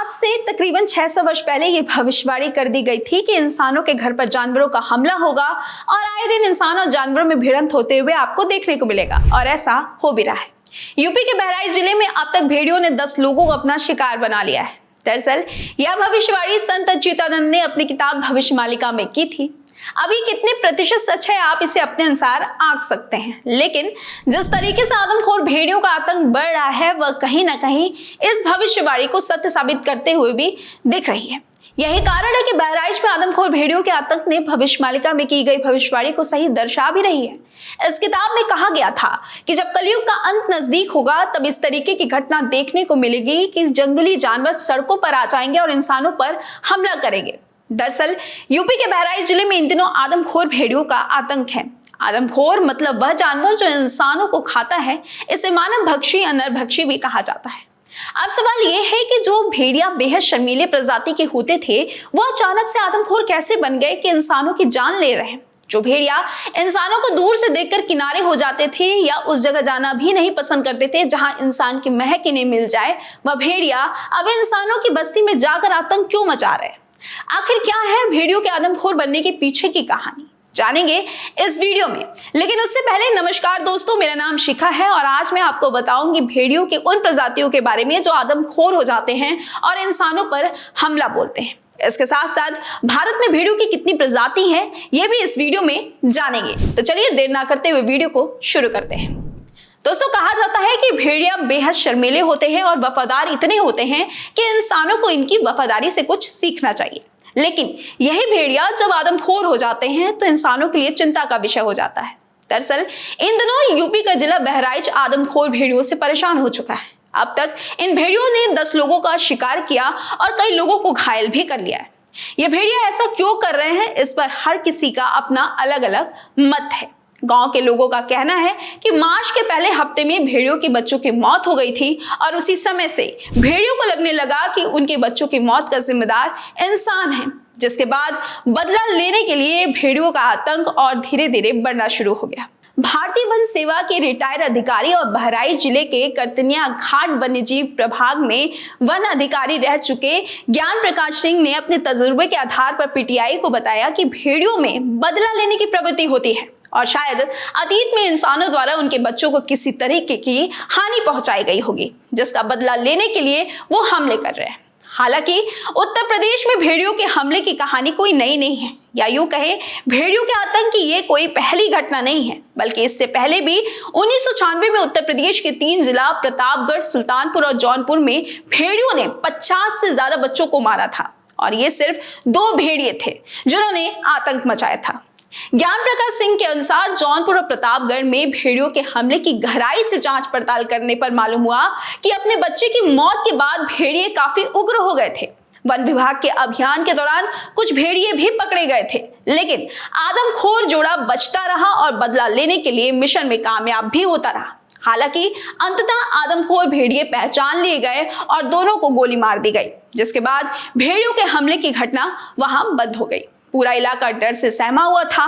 आज से तकरीबन 600 वर्ष पहले ये भविष्यवाणी कर दी गई थी कि इंसानों के घर पर जानवरों का हमला होगा और आए दिन इंसान और जानवरों में भिड़ंत होते हुए आपको देखने को मिलेगा, और ऐसा हो भी रहा है। यूपी के बहराइच जिले में अब तक भेड़ियों ने 10 लोगों को अपना शिकार बना लिया है। दरअसल यह भविष्यवाणी संत अच्युतानंद ने अपनी किताब भविष्यमालिका में की थी। अभी कितने प्रतिशत सच है आप इसे अपने अनुसार आंक सकते हैं, लेकिन जिस तरीके से आदमखोर भेड़ियों का आतंक बढ़ रहा है वह कहीं ना कहीं इस भविष्यवाणी को सत्य साबित करते हुए भी दिख रही है। यही कारण है कि बहराइच में आदमखोर भेड़ियों के आतंक ने भविष्यमालिका में की गई भविष्यवाणी को सही दर्शा भी रही है। इस किताब में कहा गया था कि जब कलयुग का अंत नजदीक होगा तब इस तरीके की घटना देखने को मिलेगी कि जंगली जानवर सड़कों पर आ जाएंगे और इंसानों पर हमला करेंगे। दरअसल यूपी के बहराइच जिले में इन दिनों आदमखोर भेड़ियों का आतंक है। आदमखोर मतलब वह जानवर जो इंसानों को खाता है। इसे मानव भक्षी या नरभक्षी भी कहा जाता है। अब सवाल यह है कि जो भेड़िया बेहद शर्मीले प्रजाति के होते थे वो अचानक से आदमखोर कैसे बन गए कि इंसानों की जान ले रहे हैं। जो भेड़िया इंसानों को दूर से देखकर किनारे हो जाते थे या उस जगह जाना भी नहीं पसंद करते थे जहां इंसान की महक इन्हें मिल जाए, वह भेड़िया अब इंसानों की बस्ती में जाकर आतंक क्यों मचा रहे हैं। आखिर क्या है भेड़ियों के आदमखोर बनने के पीछे की कहानी, जानेंगे इस वीडियो में। लेकिन उससे पहले नमस्कार दोस्तों, मेरा नाम शिखा है और आज मैं आपको बताऊंगी भेड़ियों के उन प्रजातियों के बारे में जो आदमखोर हो जाते हैं और इंसानों पर हमला बोलते हैं। इसके साथ साथ भारत में भेड़ियों की कितनी प्रजाति हैं ये भी इस वीडियो में जानेंगे। तो चलिए देर ना करते हुए वीडियो को शुरू करते हैं। दोस्तों, कहा जाता है कि भेड़िया बेहद शर्मीले होते हैं और वफादार इतने होते हैं कि इंसानों को इनकी वफादारी से कुछ सीखना चाहिए। लेकिन यही भेड़िया जब आदमखोर हो जाते हैं तो इंसानों के लिए चिंता का विषय हो जाता है। दरअसल इन दिनों यूपी का जिला बहराइच आदमखोर भेड़ियों से परेशान हो चुका है। अब तक इन भेड़ियों ने 10 लोगों का शिकार किया और कई लोगों को घायल भी कर लिया है। ये भेड़िया ऐसा क्यों कर रहे हैं, इस पर हर किसी का अपना अलग अलग मत है। गांव के लोगों का कहना है कि मार्च के पहले हफ्ते में भेड़ियों के बच्चों की मौत हो गई थी और उसी समय से भेड़ियों को लगने लगा कि उनके बच्चों की मौत का जिम्मेदार इंसान है, जिसके बाद बदला लेने के लिए भेड़ियों का आतंक और धीरे धीरे बढ़ना शुरू हो गया। भारतीय वन सेवा के रिटायर्ड अधिकारी और बहराइच जिले के करतनिया घाट वन्यजीव प्रभाग में वन अधिकारी रह चुके ज्ञान प्रकाश सिंह ने अपने तजुर्बे के आधार पर पीटीआई को बताया कि भेड़ियों में बदला लेने की प्रवृत्ति होती है और शायद अतीत में इंसानों द्वारा उनके बच्चों को किसी तरीके की हानि पहुंचाई गई होगी, जिसका बदला लेने के लिए वो हमले कर रहे हैं। हालांकि उत्तर प्रदेश में भेड़ियों के हमले की कहानी कोई नई नहीं है, या यूं कहे भेड़ियों के आतंक की ये कोई पहली घटना नहीं है, बल्कि इससे पहले भी 1996 में उत्तर प्रदेश के 3 जिला प्रतापगढ़, सुल्तानपुर और जौनपुर में भेड़ियों ने 50 से ज्यादा बच्चों को मारा था और ये सिर्फ 2 भेड़िए थे जिन्होंने आतंक मचाया था। ज्ञान प्रकाश सिंह के अनुसार जौनपुर और प्रतापगढ़ में भेड़ियों के हमले की गहराई से जांच पड़ताल करने पर मालूम हुआ कि अपने बच्चे की मौत के बाद भेड़िए काफी उग्र हो गए थे। वन विभाग के अभियान के दौरान कुछ भेड़िए भी पकड़े गए थे, लेकिन आदमखोर जोड़ा बचता रहा और बदला लेने के लिए मिशन में कामयाब भी होता रहा। हालांकि अंततः आदमखोर भेड़िए पहचान लिए गए और दोनों को गोली मार दी गई, जिसके बाद भेड़ियों के हमले की घटना वहां बंद हो गई। पूरा इलाका डर से सहमा हुआ था।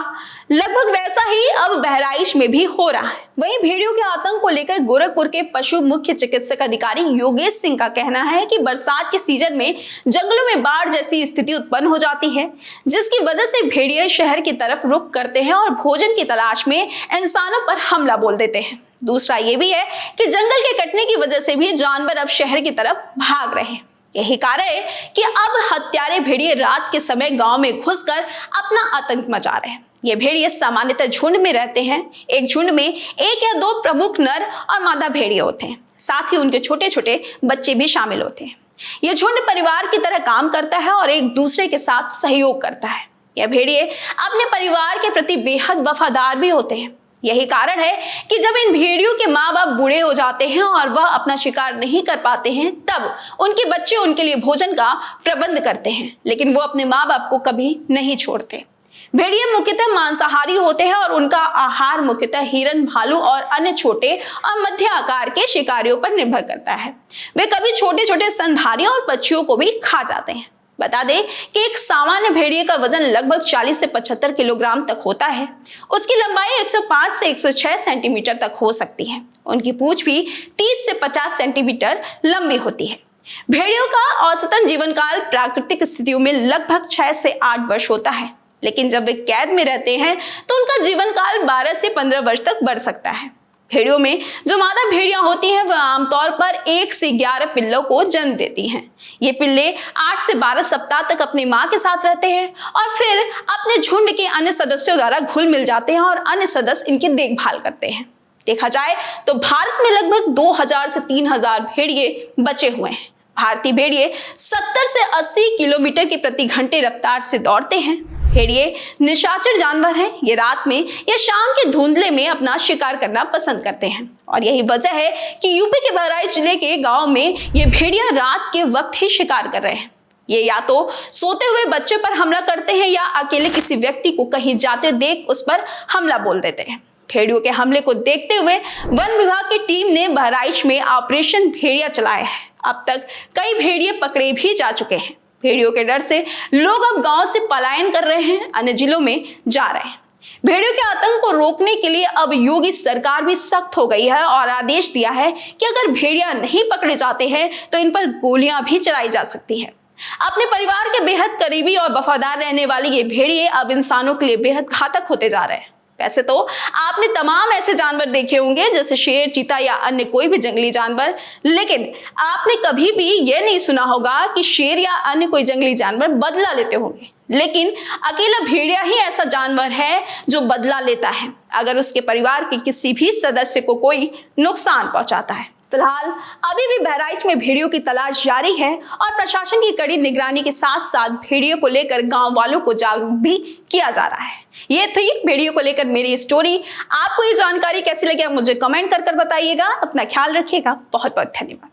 लगभग वैसा ही अब बहराइच में भी हो रहा है। वहीं भेड़ियों के आतंक को लेकर गोरखपुर के पशु मुख्य चिकित्सक अधिकारी योगेश सिंह का कहना है कि बरसात के सीजन में जंगलों में बाढ़ जैसी स्थिति उत्पन्न हो जाती है, जिसकी वजह से भेड़िए शहर की तरफ रुख करते हैं और भोजन की तलाश में इंसानों पर हमला बोल देते हैं। दूसरा ये भी है कि जंगल के कटने की वजह से भी जानवर अब शहर की तरफ भाग रहे हैं। यही कारण है कि अब हत्यारे भेड़िए रात के समय गांव में घुसकर अपना आतंक मचा रहे हैं। ये भेड़िए सामान्यतः झुंड में रहते हैं। एक झुंड में 1 या 2 प्रमुख नर और मादा भेड़िए होते हैं, साथ ही उनके छोटे छोटे बच्चे भी शामिल होते हैं। यह झुंड परिवार की तरह काम करता है और एक दूसरे के साथ सहयोग करता है। यह भेड़िए अपने परिवार के प्रति बेहद वफादार भी होते हैं। यही कारण है कि जब इन भेड़ियों के माँ बाप बूढ़े हो जाते हैं और वह अपना शिकार नहीं कर पाते हैं, तब उनके बच्चे उनके लिए भोजन का प्रबंध करते हैं, लेकिन वो अपने माँ बाप को कभी नहीं छोड़ते। भेड़िए मुख्यतः मांसाहारी होते हैं और उनका आहार मुख्यतः हिरन, भालू और अन्य छोटे और मध्य आकार के शिकारियों पर निर्भर करता है। वे कभी छोटे छोटे स्तनधारियों और पक्षियों को भी खा जाते हैं। बता दें कि एक सामान्य भेड़िए का वजन लगभग 40 से 75 किलोग्राम तक होता है। उसकी लंबाई 105 से 106 सेंटीमीटर तक हो सकती है। उनकी पूंछ भी 30 से 50 सेंटीमीटर लंबी होती है। भेड़ियों का औसतन जीवन काल प्राकृतिक स्थितियों में लगभग 6 से 8 वर्ष होता है, लेकिन जब वे कैद में रहते हैं तो उनका जीवन काल 12 से 15 वर्ष तक बढ़ सकता है। भेड़ियों में जो मादा भेड़ियां होती हैं वह आमतौर पर 1 से 11 पिल्लों को जन्म देती हैं। ये पिल्ले 8 से 12 सप्ताह तक अपनी मां के साथ रहते हैं और फिर अपने झुंड के अन्य सदस्यों द्वारा घुल मिल जाते हैं और अन्य सदस्य इनकी देखभाल करते हैं। देखा जाए तो भारत में लगभग 2000 से 3000 भेड़िए बचे हुए हैं। भारतीय भेड़िए 70 से 80 किलोमीटर की प्रति घंटे रफ्तार से दौड़ते हैं। भेड़िए निशाचर जानवर हैं। ये रात में या शाम के धुंधले में अपना शिकार करना पसंद करते हैं और यही वजह है कि यूपी के बहराइच जिले के गांव में ये भेड़िया रात के वक्त ही शिकार कर रहे हैं। ये या तो सोते हुए बच्चे पर हमला करते हैं या अकेले किसी व्यक्ति को कहीं जाते देख उस पर हमला बोल देते हैं। भेड़ियों के हमले को देखते हुए वन विभाग की टीम ने बहराइच में ऑपरेशन भेड़िया चलाया है। अब तक कई भेड़िए पकड़े भी जा चुके हैं। भेड़ियों के डर से लोग अब गांव से पलायन कर रहे हैं, अन्य जिलों में जा रहे हैं। भेड़ियों के आतंक को रोकने के लिए अब योगी सरकार भी सख्त हो गई है और आदेश दिया है कि अगर भेड़िया नहीं पकड़े जाते हैं तो इन पर गोलियां भी चलाई जा सकती है। अपने परिवार के बेहद करीबी और वफादार रहने वाली ये भेड़िए अब इंसानों के लिए बेहद घातक होते जा रहे हैं। वैसे तो आपने तमाम ऐसे जानवर देखे होंगे जैसे शेर, चीता या अन्य कोई भी जंगली जानवर, लेकिन आपने कभी भी यह नहीं सुना होगा कि शेर या अन्य कोई जंगली जानवर बदला लेते होंगे। लेकिन अकेला भेड़िया ही ऐसा जानवर है जो बदला लेता है अगर उसके परिवार के किसी भी सदस्य को कोई नुकसान पहुंचाता है। फिलहाल अभी भी बहराइच में भेड़ियों की तलाश जारी है और प्रशासन की कड़ी निगरानी के साथ साथ भेड़ियों को लेकर गांव वालों को जागरूक भी किया जा रहा है। ये थी भेड़ियों को लेकर मेरी स्टोरी। आपको ये जानकारी कैसी लगी आप मुझे कमेंट कर बताइएगा। अपना ख्याल रखिएगा। बहुत बहुत धन्यवाद।